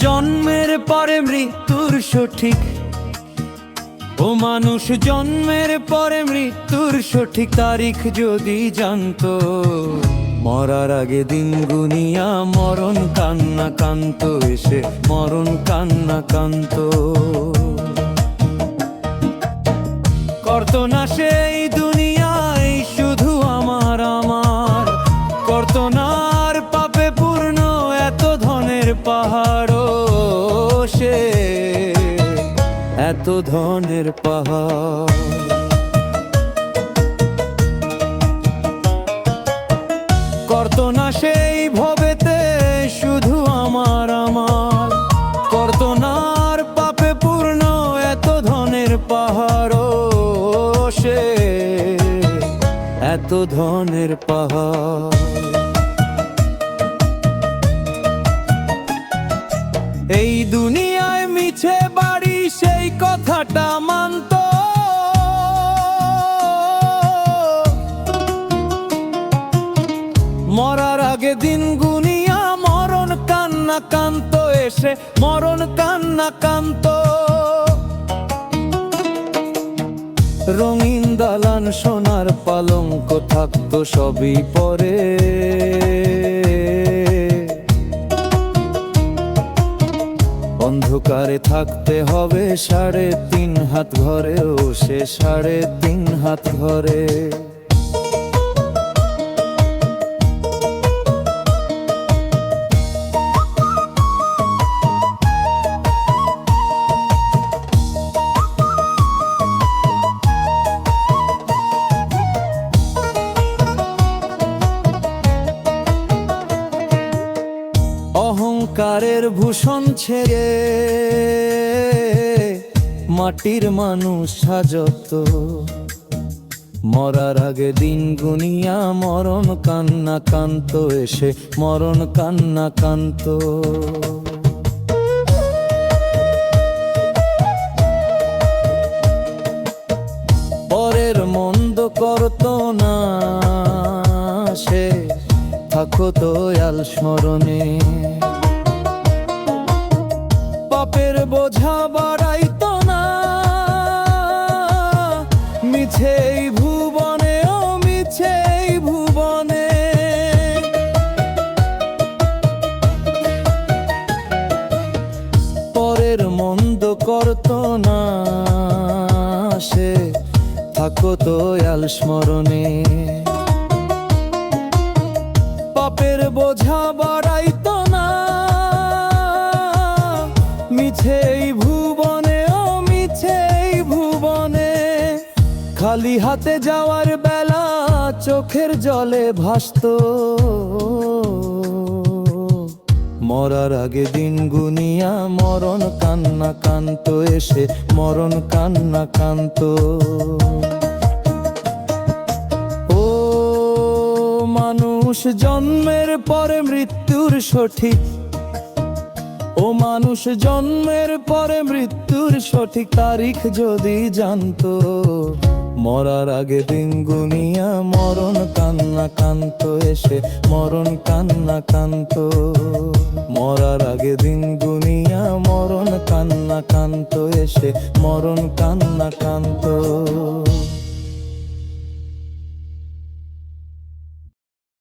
জন্মের পরে মৃত্যুর সঠিক, ও মানুষ জন্মের পরে মৃত্যুর সঠিক তারিখ যদি জানতো, মরার আগে দিন গুনিয়া মরণ কান্না কান্ত, এসে মরণ কান্না কান্ত। করতো না সেই দুনিয়ায় শুধু আমার আমার, করতো না আর পাপে পূর্ণ এত ধনের পাহাড়, সে এত ধনের পাহাড়। করতো না সেই ভবেতে শুধু আমার আমার, করতো না আর পাপে পূর্ণ এত ধনের পাহাড়, সে এত ধনের পাহাড়। এই দুনিয়ায় মিছে বাড়ি সেই কথাটা মানত, মরার আগে দিন গুনিয়া মরণ কান্না কান্ত, এসে মরণ কান্না কান্ত। রঙিন দালান সোনার পালঙ্ক থাকতো সবই পরে, অন্ধকারে থাকতে হবে 3.5 হাত ঘরেও, সে 3.5 হাত ঘরে। অহংকারের ভূষণ ছেড়ে মাটির মানুষ সাজত, মরার আগে দিন গুনিয়া মরণ কান্না কান্ত, এসে মরণ কান্না কান্ত। পরের মন্দ করতো না সে, থাকতো আল স্মরণে। পাপের বোঝা বাড়াইতো না মিছেই ভুবনে, ও মিছেই ভুবনে। পরের মন্দ করতো না সে, থাকতো আল স্মরণে। পাপের বোঝা বাড়াইতো না মিছেই ভুবনে, ও মিছেই ভুবনে। খালি হাতে যাওয়ার বেলা চোখের জলে ভাসতো, মরার আগে দিন গুনিয়া মরণ কান্না কান্ত, এসে মরণ কান্না কান্ত। ও মানুষ জন্মের পরে মৃত্যুর সঠিক, ও মানুষ জন্মের পরে মৃত্যুর সঠিক তারিখ যদি জানতো, মরার আগে দিন গুনিয়া মরণ কান্না কান্ত, এসে মরণ কান্না কান্ত। মরার আগে দিন গুনিয়া মরণ কান্না কান্ত, এসে মরণ কান্না কান্ত।